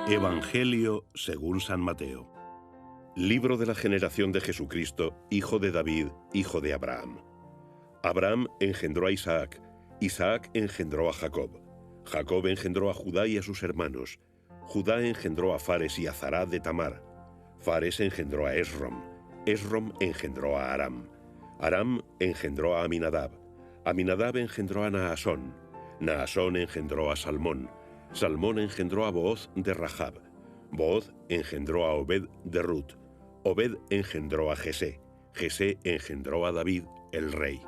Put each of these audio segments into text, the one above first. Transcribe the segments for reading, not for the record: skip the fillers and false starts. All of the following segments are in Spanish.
Evangelio según San Mateo. Libro de la generación de Jesucristo, hijo de David, hijo de Abraham. Abraham engendró a Isaac, Isaac engendró a Jacob, Jacob engendró a Judá y a sus hermanos, Judá engendró a Fares y a Zará de Tamar, Fares engendró a Esrom, Esrom engendró a Aram, Aram engendró a Aminadab, Aminadab engendró a Naasón, Naasón engendró a Salmón, Salmón engendró a Booz de Rahab, Booz engendró a Obed de Rut, Obed engendró a Jesé, Jesé engendró a David, el rey.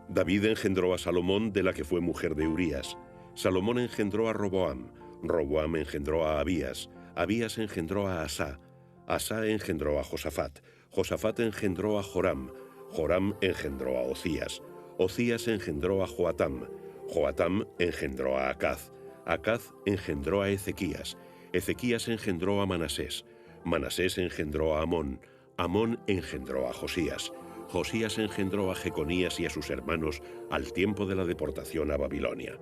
David engendró a Salomón, de la que fue mujer de Urías. Salomón engendró a Roboam, Roboam engendró a Abías, Abías engendró a Asá, Asá engendró a Josafat, Josafat engendró a Joram, Joram engendró a Ocías, Ocías engendró a Joatam, Joatam engendró a Acaz, Acaz engendró a Ezequías, Ezequías engendró a Manasés, Manasés engendró a Amón, Amón engendró a Josías, Josías engendró a Jeconías y a sus hermanos al tiempo de la deportación a Babilonia.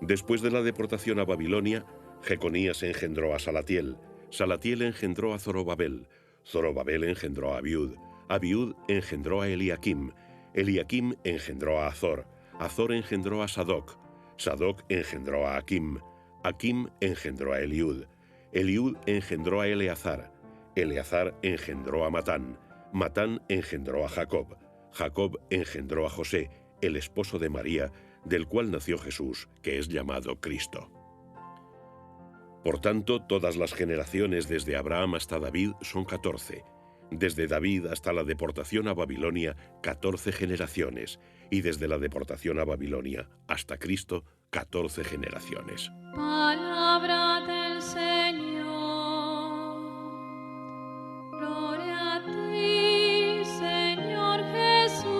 Después de la deportación a Babilonia, Jeconías engendró a Salatiel, Salatiel engendró a Zorobabel, Zorobabel engendró a Abiud, Abiud engendró a Eliakim, Eliakim engendró a Azor, Azor engendró a Sadoc, Sadoc engendró a Akim, Akim engendró a Eliud, Eliud engendró a Eleazar, Eleazar engendró a Matán, Matán engendró a Jacob, Jacob engendró a José, el esposo de María, del cual nació Jesús, que es llamado Cristo. Por tanto, todas las generaciones desde Abraham hasta David son 14, desde David hasta la deportación a Babilonia 14 generaciones, y desde la deportación a Babilonia hasta Cristo 14 generaciones. Palabra del Señor. Gloria a ti, Señor Jesús.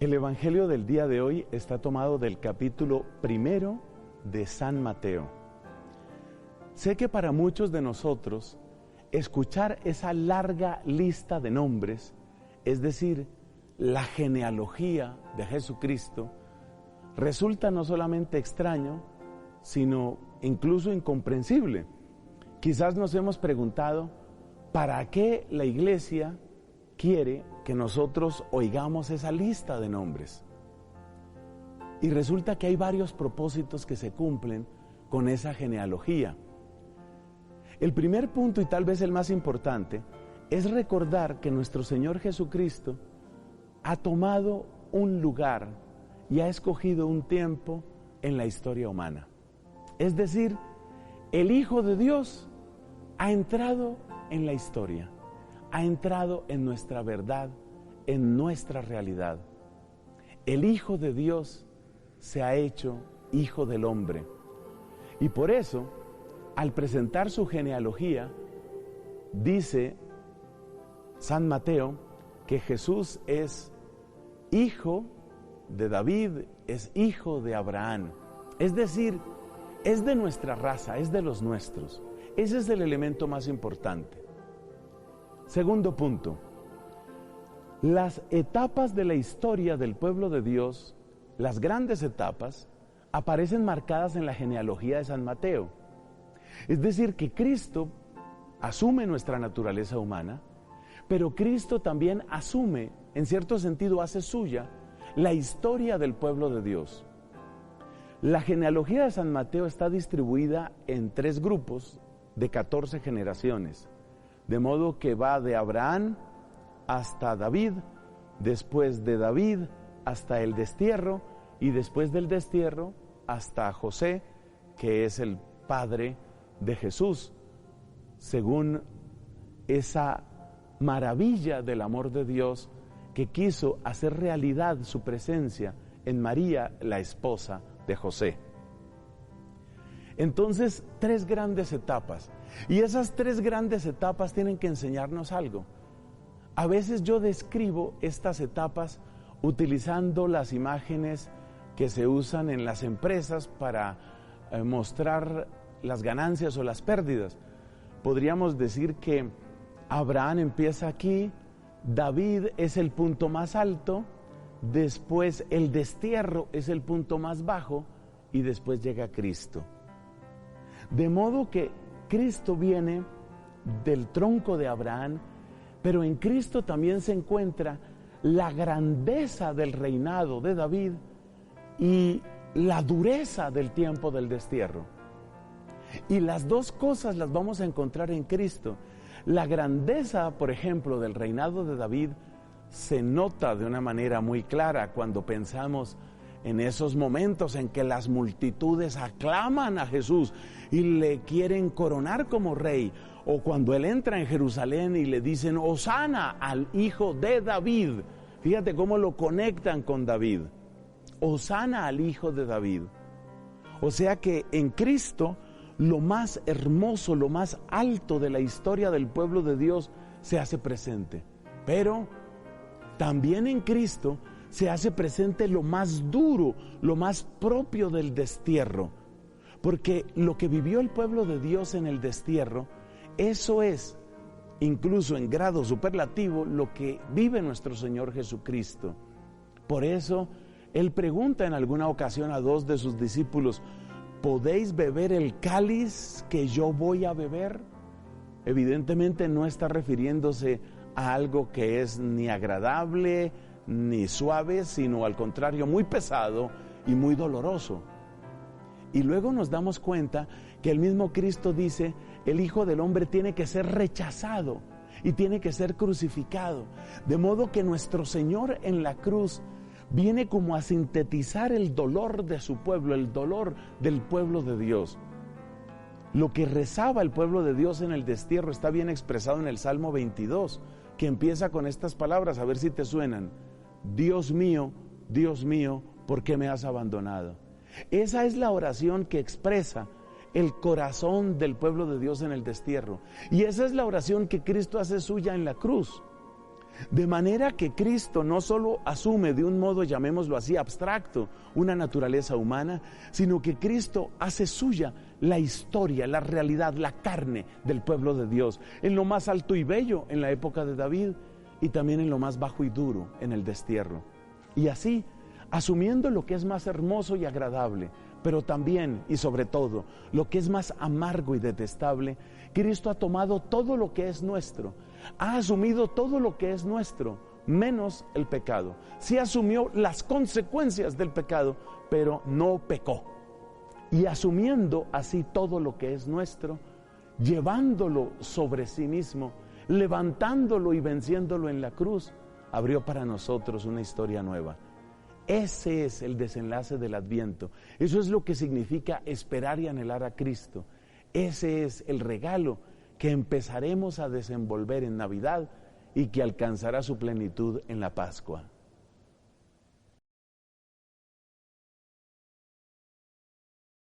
El Evangelio del día de hoy está tomado del capítulo 1 de San Mateo. Sé que para muchos de nosotros, escuchar esa larga lista de nombres, es decir, la genealogía de Jesucristo, resulta no solamente extraño, sino incluso incomprensible. Quizás nos hemos preguntado, ¿para qué la Iglesia quiere que nosotros oigamos esa lista de nombres? Y resulta que hay varios propósitos que se cumplen con esa genealogía. El primer punto, y tal vez el más importante, es recordar que nuestro Señor Jesucristo ha tomado un lugar y ha escogido un tiempo en la historia humana. Es decir, el Hijo de Dios ha entrado en la historia, ha entrado en nuestra verdad, en nuestra realidad. El Hijo de Dios se ha hecho Hijo del hombre. Y por eso, al presentar su genealogía, dice San Mateo que Jesús es hijo de David, es hijo de Abraham. Es decir, es de nuestra raza, es de los nuestros. Ese es el elemento más importante. Segundo punto, las etapas de la historia del pueblo de Dios, las grandes etapas, aparecen marcadas en la genealogía de San Mateo. Es decir, que Cristo asume nuestra naturaleza humana, pero Cristo también asume, en cierto sentido hace suya, la historia del pueblo de Dios. La genealogía de San Mateo está distribuida en 3 grupos de 14 generaciones, de modo que va de Abraham hasta David, después de David hasta el destierro, y después del destierro hasta José, que es el padre de Jesús, según esa maravilla del amor de Dios que quiso hacer realidad su presencia en María, la esposa de José. Entonces, 3 grandes etapas, y esas 3 grandes etapas tienen que enseñarnos algo. A veces yo describo estas etapas utilizando las imágenes que se usan en las empresas para mostrar las ganancias o las pérdidas. Podríamos decir que Abraham empieza aquí, David es el punto más alto, después el destierro es el punto más bajo y después llega Cristo. De modo que Cristo viene del tronco de Abraham, pero en Cristo también se encuentra la grandeza del reinado de David y la dureza del tiempo del destierro. Y las dos cosas las vamos a encontrar en Cristo. La grandeza, por ejemplo, del reinado de David se nota de una manera muy clara cuando pensamos en esos momentos en que las multitudes aclaman a Jesús y le quieren coronar como rey, o cuando él entra en Jerusalén y le dicen Hosana al hijo de David. Fíjate cómo lo conectan con David. Hosana al hijo de David. O sea que en Cristo lo más hermoso, lo más alto de la historia del pueblo de Dios se hace presente. Pero también en Cristo se hace presente lo más duro, lo más propio del destierro. Porque lo que vivió el pueblo de Dios en el destierro, eso es, incluso en grado superlativo, lo que vive nuestro Señor Jesucristo. Por eso, Él pregunta en alguna ocasión a dos de sus discípulos, ¿podéis beber el cáliz que yo voy a beber? Evidentemente no está refiriéndose a algo que es ni agradable ni suave, sino al contrario, muy pesado y muy doloroso. Y luego nos damos cuenta que el mismo Cristo dice, el Hijo del Hombre tiene que ser rechazado y tiene que ser crucificado. De modo que nuestro Señor en la cruz viene como a sintetizar el dolor de su pueblo, el dolor del pueblo de Dios. Lo que rezaba el pueblo de Dios en el destierro está bien expresado en el Salmo 22, que empieza con estas palabras, a ver si te suenan. Dios mío, ¿por qué me has abandonado? Esa es la oración que expresa el corazón del pueblo de Dios en el destierro. Y esa es la oración que Cristo hace suya en la cruz. De manera que Cristo no solo asume de un modo, llamémoslo así, abstracto, una naturaleza humana, sino que Cristo hace suya la historia, la realidad, la carne del pueblo de Dios, en lo más alto y bello en la época de David y también en lo más bajo y duro en el destierro. Y así, asumiendo lo que es más hermoso y agradable, pero también y sobre todo lo que es más amargo y detestable, Cristo ha tomado todo lo que es nuestro, ha asumido todo lo que es nuestro, menos el pecado. Sí asumió las consecuencias del pecado, pero no pecó. Y asumiendo así todo lo que es nuestro, llevándolo sobre sí mismo, levantándolo y venciéndolo en la cruz, abrió para nosotros una historia nueva. Ese es el desenlace del Adviento. Eso es lo que significa esperar y anhelar a Cristo. Ese es el regalo que empezaremos a desenvolver en Navidad y que alcanzará su plenitud en la Pascua.